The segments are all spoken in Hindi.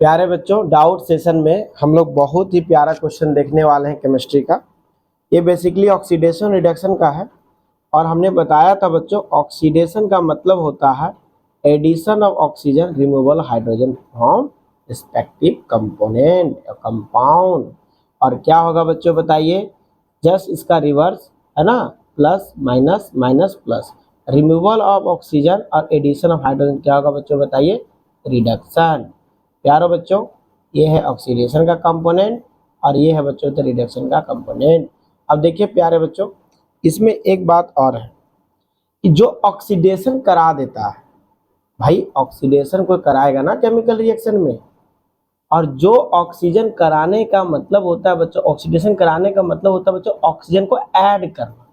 प्यारे बच्चों, डाउट सेशन में हम लोग बहुत ही प्यारा क्वेश्चन देखने वाले हैं केमिस्ट्री का। ये बेसिकली ऑक्सीडेशन रिडक्शन का है और हमने बताया था बच्चों, ऑक्सीडेशन का मतलब होता है addition of oxygen, removal hydrogen from respective component या कंपाउंड। और क्या होगा बच्चों बताइए, जस्ट इसका रिवर्स है ना, plus minus minus plus. Removal of oxygen और एडिशन ऑफ हाइड्रोजन क्या होगा बच्चों बताइए, रिडक्शन। प्यारो बच्चों, ये है ऑक्सीडेशन का कंपोनेंट और ये है बच्चों तो रिडक्शन का कंपोनेंट। अब देखिए प्यारे बच्चों, इसमें एक बात और है कि जो ऑक्सीडेशन करा देता है, भाई ऑक्सीडेशन कोई कराएगा ना केमिकल रिएक्शन में, और जो ऑक्सीजन कराने का मतलब होता है बच्चों, ऑक्सीडेशन कराने का मतलब होता है बच्चों ऑक्सीजन को ऐड करना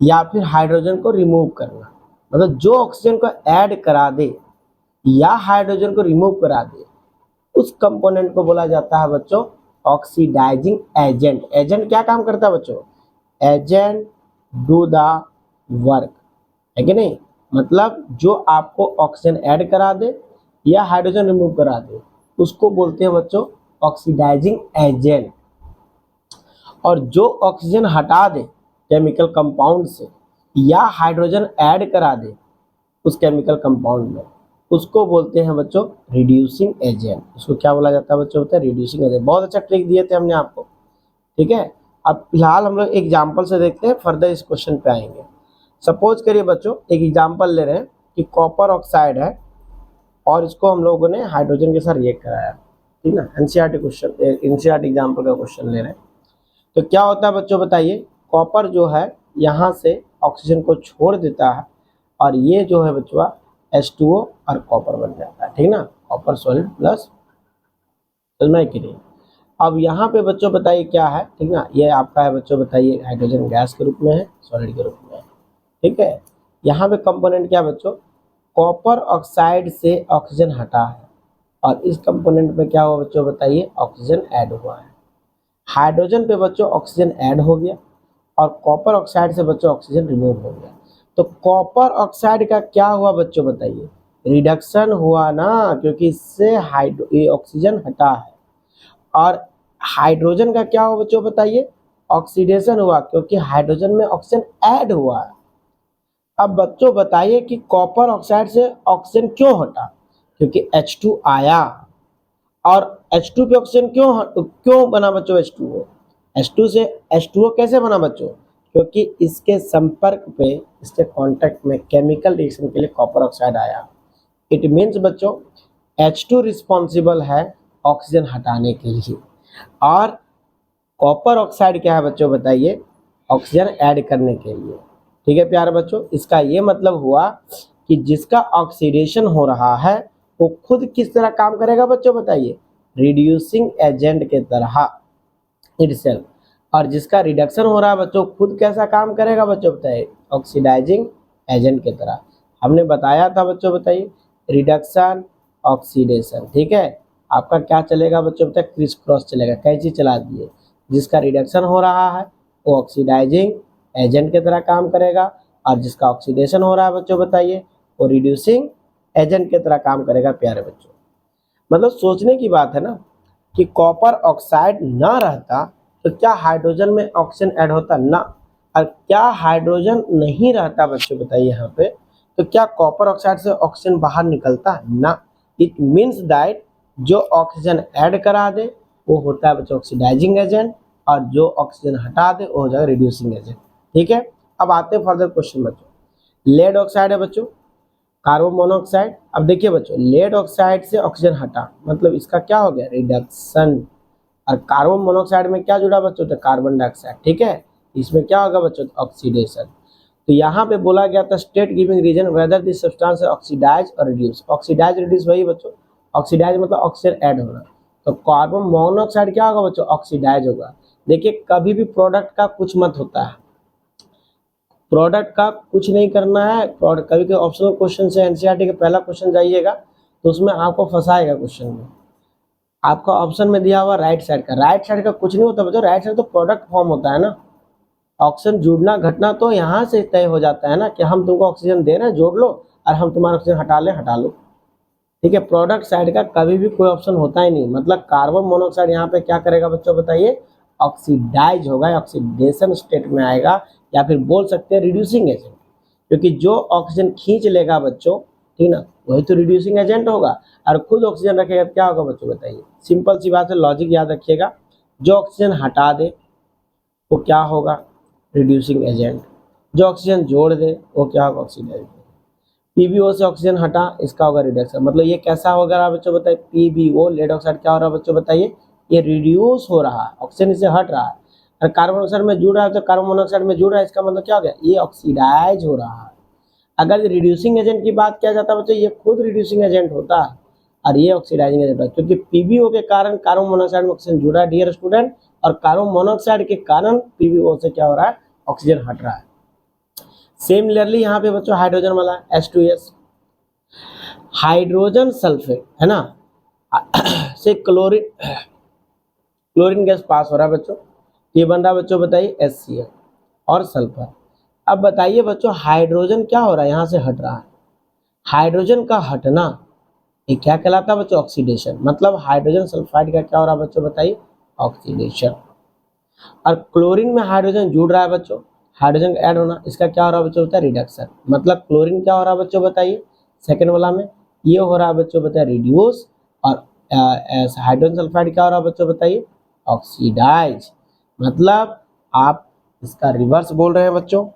या फिर हाइड्रोजन को रिमूव करना। मतलब जो ऑक्सीजन को ऐड करा दे या हाइड्रोजन को रिमूव करा दे, उस कंपोनेंट को बोला जाता है बच्चों ऑक्सीडाइजिंग एजेंट। एजेंट क्या काम करता है बच्चों, एजेंट डू द वर्क, है कि नहीं। मतलब जो आपको ऑक्सीजन ऐड करा दे या हाइड्रोजन रिमूव करा दे, उसको बोलते हैं बच्चों ऑक्सीडाइजिंग एजेंट। और जो ऑक्सीजन हटा दे केमिकल कंपाउंड से या हाइड्रोजन ऐड करा दे उस केमिकल कंपाउंड में, उसको बोलते हैं बच्चों रिड्यूसिंग एजेंट। उसको क्या बोला जाता है बच्चों, होता है रिड्यूसिंग एजेंट। बहुत अच्छा ट्रिक दिए थे हमने आपको, ठीक है। अब फिलहाल हम लोग एग्जाम्पल से देखते हैं, फर्दर इस क्वेश्चन पे आएंगे। सपोज करिए बच्चों, एक एग्जाम्पल ले रहे हैं कि कॉपर ऑक्साइड है और इसको हम लोगों ने हाइड्रोजन के साथ रिएक्ट कराया, ठीक ना। एनसीईआरटी क्वेश्चन, एनसीईआरटी एग्जाम्पल का क्वेश्चन ले रहे हैं। तो क्या होता है बच्चों बताइए, कॉपर जो है यहाँ से ऑक्सीजन को छोड़ देता है और ये जो है बच्चों H2O और कॉपर बन जाता है, ठीक ना। कॉपर सॉलिड प्लस नहीं। अब यहाँ पे बच्चों बताइए क्या है, ठीक ना। ये आपका है बच्चों बताइए हाइड्रोजन गैस के रूप में है, सॉलिड के रूप में है, ठीक है। यहाँ पे कंपोनेंट क्या बच्चों, कॉपर ऑक्साइड से ऑक्सीजन हटा है और इस कंपोनेंट में क्या हुआ बच्चों बताइए, ऑक्सीजन ऐड हुआ है। हाइड्रोजन पे बच्चों ऑक्सीजन ऐड हो गया और कॉपर ऑक्साइड से बच्चों ऑक्सीजन रिमूव हो गया। तो कॉपर ऑक्साइड का क्या हुआ बच्चों बताइए, रिडक्शन हुआ ना, क्योंकि इससे ये ऑक्सीजन हटा है। और हाइड्रोजन का क्या हुआ बच्चों बताइए, ऑक्सीडेशन हुआ, क्योंकि हाइड्रोजन में ऑक्सीजन ऐड हुआ है। अब बच्चों बताइए कि कॉपर ऑक्साइड से ऑक्सीजन क्यों हटा, क्योंकि H2 आया और H2 पे ऑक्सीजन क्यों बना बच्चों H2O। H2 से H2O कैसे बना बच्चों, क्योंकि इसके संपर्क पे, इसके कांटेक्ट में केमिकल रिएक्शन के लिए कॉपर ऑक्साइड आया। इट मीन्स बच्चों H2 रिस्पॉन्सिबल है ऑक्सीजन हटाने के लिए और कॉपर ऑक्साइड क्या है बच्चों बताइए, ऑक्सीजन ऐड करने के लिए, ठीक है प्यारे बच्चों। इसका ये मतलब हुआ कि जिसका ऑक्सीडेशन हो रहा है वो खुद किस तरह काम करेगा बच्चों बताइए, रिड्यूसिंग एजेंट के तरह इटसेल्फ। और जिसका रिडक्शन हो रहा है बच्चों, खुद कैसा काम करेगा बच्चों बताइए, ऑक्सीडाइजिंग एजेंट की तरह। हमने बताया था बच्चों बताइए, रिडक्शन ऑक्सीडेशन, ठीक है। आपका क्या चलेगा बच्चों बताइए, क्रिस क्रॉस चलेगा, कैंची चला दिए। जिसका रिडक्शन हो रहा है वो ऑक्सीडाइजिंग एजेंट की तरह काम करेगा और जिसका ऑक्सीडेशन हो रहा है बच्चों बताइए, वो रिड्यूसिंग एजेंट की तरह काम करेगा प्यारे बच्चों। मतलब सोचने की बात है ना कि कॉपर ऑक्साइड ना रहता तो क्या हाइड्रोजन में ऑक्सीजन ऐड होता ना, और क्या हाइड्रोजन नहीं रहता बच्चों बताइए यहाँ पे, तो क्या कॉपर ऑक्साइड से ऑक्सीजन बाहर निकलता ना। इट मीन्स दैट जो ऑक्सीजन ऐड करा दे वो होता है बच्चों ऑक्सीडाइजिंग एजेंट और जो ऑक्सीजन हटा दे वो हो जाएगा रिड्यूसिंग एजेंट, ठीक है। अब आते हैं फर्दर क्वेश्चन बच्चों। लेड ऑक्साइड है बच्चों, कार्बन मोनोऑक्साइड। अब देखिए बच्चों, लेड ऑक्साइड से ऑक्सीजन हटा, मतलब इसका क्या हो गया, रिडक्शन। और कार्बन मोनोऑक्साइड में क्या जुड़ा बच्चों, तो कार्बन डाइऑक्साइड, ठीक है। इसमें क्या होगा बच्चों, ऑक्सीडेशन। तो यहाँ पे बोला गया था state giving reason whether this substance oxidise और रिड्यूस। ऑक्सीडाइज रिड्यूस वही बच्चों, ऑक्सीडाइज मतलब ऑक्सीजन ऐड होना। तो कार्बन मोनोऑक्साइड क्या होगा बच्चों, ऑक्सीडाइज होगा। देखिए कभी भी प्रोडक्ट का कुछ मत होता है, प्रोडक्ट का कुछ नहीं करना है। कभी कभी ऑप्शनल क्वेश्चन से एनसीईआरटी का पहला क्वेश्चन जाइएगा तो उसमें आपको फंसाएगा क्वेश्चन में। आपका ऑप्शन में दिया हुआ राइट साइड का, राइट साइड का कुछ नहीं होता बच्चों, राइट साइड तो प्रोडक्ट फॉर्म होता है ना। ऑक्सीजन जुड़ना घटना तो यहाँ से तय हो जाता है ना कि हम तुमको ऑक्सीजन दे रहे हैं, जोड़ लो, और हम तुम्हारा ऑक्सीजन हटा ले, हटा लो। ठीक है, प्रोडक्ट साइड का कभी भी कोई ऑप्शन होता ही नहीं, मतलब कार्बन मोनोऑक्साइड यहाँ पे क्या करेगा बच्चों बताइए, ऑक्सीडाइज होगा, ऑक्सीडेशन स्टेट में आएगा, या फिर बोल सकते हैं रिड्यूसिंग एजेंट, क्योंकि जो ऑक्सीजन खींच लेगा बच्चों, ठीक ना, वही तो रिड्यूसिंग एजेंट होगा, और खुद ऑक्सीजन रखेगा तो क्या होगा बच्चों बताइए, सिंपल सी बात है, लॉजिक याद रखिएगा, जो ऑक्सीजन हटा दे वो क्या होगा, रिड्यूसिंग एजेंट, जो ऑक्सीजन जोड़ दे वो क्या होगा, ऑक्सीडाइज। पीबीओ से ऑक्सीजन हटा, इसका होगा रिडक्शन, मतलब ये कैसा होगा बच्चों बताइए, पीबीओ लेड ऑक्साइड क्या हो रहा है बच्चों बताइए, ये रिड्यूस हो रहा है, ऑक्सीजन इससे हट रहा है, और कार्बन मोनोऑक्साइड में जुड़ रहा है तो कार्बन मोनोऑक्साइड में जुड़ रहा है, इसका मतलब क्या हो गया, ये ऑक्सीडाइज हो रहा है। अगर रिड्यूसिंग एजेंट की बात किया जाता है बच्चों, ये खुद रिड्यूसिंग एजेंट होता है और ये ऑक्सीडाइजिंग एजेंट होता है, क्योंकि पीबीओ के कारण कार्बन मोनोऑक्साइड में ऑक्सीजन जुड़ा है डियर स्टूडेंट, और कार्बन मोनोऑक्साइड के कारण पीबीओ से क्या हो रहा है, ऑक्सीजन हट रहा है। सिमिलरली यहाँ पे बच्चों हाइड्रोजन वाला H2S, हाइड्रोजन सल्फेट है ना से क्लोरीन गैस पास हो रहा है बच्चों, ये बन रहा है बच्चों बताइए HCl और सल्फर। अब बताइए बच्चों हाइड्रोजन क्या हो रहा है, यहाँ से हट रहा है, हाइड्रोजन का हटना ये क्या कहलाता है बच्चों, ऑक्सीडेशन, मतलब हाइड्रोजन सल्फाइड का क्या हो रहा है बच्चों बताइए, ऑक्सीडेशन। और क्लोरीन में हाइड्रोजन जुड़ रहा है बच्चों, हाइड्रोजन का ऐड होना, इसका क्या हो रहा है बच्चों बताइए, रिडक्शन, मतलब क्लोरीन क्या हो रहा है बच्चों बताइए, सेकंड वाला में ये हो रहा है बच्चों बताइए रिड्यूस, और हाइड्रोजन सल्फाइड क्या हो रहा है बच्चों बताइए, ऑक्सीडाइज, मतलब आप इसका रिवर्स बोल रहे हैं बच्चों,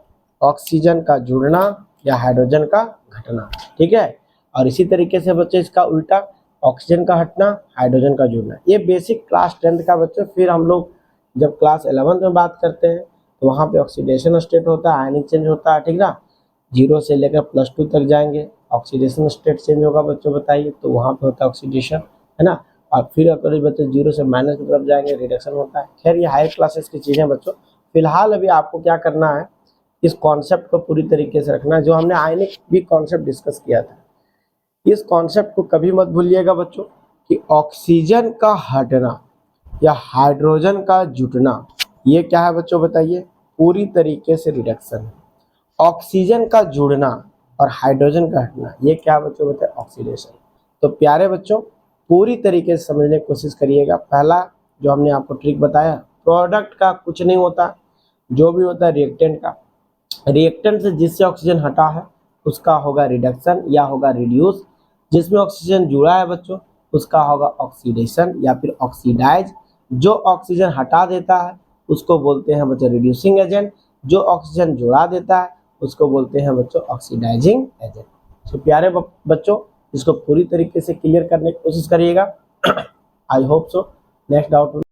ऑक्सीजन का जुड़ना या हाइड्रोजन का घटना, ठीक है। और इसी तरीके से बच्चों इसका उल्टा, ऑक्सीजन का हटना, हाइड्रोजन का जुड़ना। ये बेसिक क्लास 10th का बच्चों, फिर हम लोग जब क्लास 11th में बात करते हैं तो वहाँ पे ऑक्सीडेशन स्टेट होता है, आयनिक चेंज होता है, ठीक ना, 0 से लेकर +2 तक जाएंगे, ऑक्सीडेशन स्टेट चेंज होगा बच्चों बताइए, तो वहाँ पे होता है ऑक्सीडेशन, है ना, और फिर अगर बच्चों 0 से माइनस की तरफ जाएंगे, रिडक्शन होता है। खैर ये हायर क्लासेस की चीज़ें बच्चों, फिलहाल अभी आपको क्या करना है, इस कॉन्सेप्ट को पूरी तरीके से रखना है, जो हमने आयनिक भी कॉन्सेप्ट डिस्कस किया था, इस कॉन्सेप्ट को कभी मत भूलिएगा बच्चों, कि ऑक्सीजन का हटना या हाइड्रोजन का जुटना ये क्या है बच्चों बताइए, पूरी तरीके से रिडक्शन है। ऑक्सीजन का जुड़ना और हाइड्रोजन का हटना ये क्या बच्चों बताए, ऑक्सीडेशन। तो प्यारे बच्चों पूरी तरीके से समझने की कोशिश करिएगा। पहला जो हमने आपको ट्रिक बताया, प्रोडक्ट का कुछ नहीं होता, जो भी होता है रिएक्टेंट का, रिएक्टेंट से जिससे ऑक्सीजन हटा है उसका होगा रिडक्शन या होगा रिड्यूस, जिसमें ऑक्सीजन जुड़ा है बच्चों उसका होगा ऑक्सीडेशन या फिर ऑक्सीडाइज, जो ऑक्सीजन हटा देता है उसको बोलते हैं बच्चों रिड्यूसिंग एजेंट, जो ऑक्सीजन जुड़ा देता है उसको बोलते हैं बच्चों ऑक्सीडाइजिंग एजेंट। तो प्यारे बच्चों इसको पूरी तरीके से क्लियर करने की कोशिश करिएगा। I hope so. Next doubt